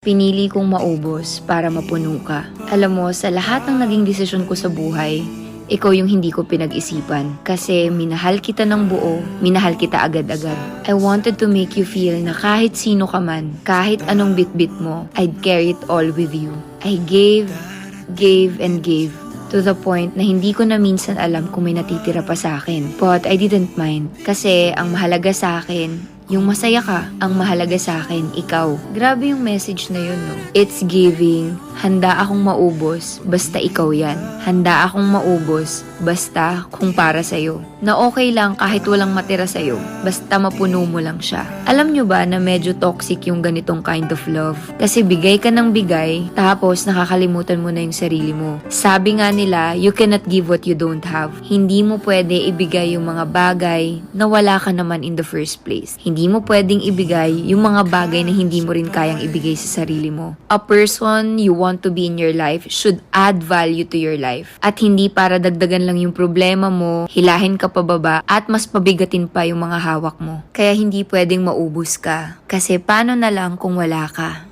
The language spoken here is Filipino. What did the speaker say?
Pinili kong maubos para mapuno ka. Alam mo, sa lahat ng naging desisyon ko sa buhay, ikaw yung hindi ko pinag-isipan. Kasi minahal kita ng buo, minahal kita agad-agad. I wanted to make you feel na kahit sino ka man, kahit anong bitbit mo, I'd carry it all with you. I gave, and gave. To the point na hindi ko na minsan alam kung may natitira pa sa akin. But I didn't mind. Kasi ang mahalaga sa akin, yung masaya ka. Ang mahalaga sa akin, ikaw. Grabe yung message na yun, no? It's giving, handa akong maubos, basta ikaw yan. Handa akong maubos, basta kung para sa'yo. Na okay lang kahit walang matira sa'yo, basta mapuno mo lang siya. Alam nyo ba na medyo toxic yung ganitong kind of love? Kasi bigay ka ng bigay, tapos nakakalimutan mo na yung sarili mo. Sabi nga nila, you cannot give what you don't have. Hindi mo pwede ibigay yung mga bagay na wala ka naman in the first place. Hindi mo pwedeng ibigay yung mga bagay na hindi mo rin kayang ibigay sa sarili mo. A person you want to be in your life should add value to your life. At hindi para dagdagan lang yung problema mo, hilahin ka pababa, at mas pabigatin pa yung mga hawak mo. Kaya hindi pwedeng maubos ka. Kasi paano na lang kung wala ka?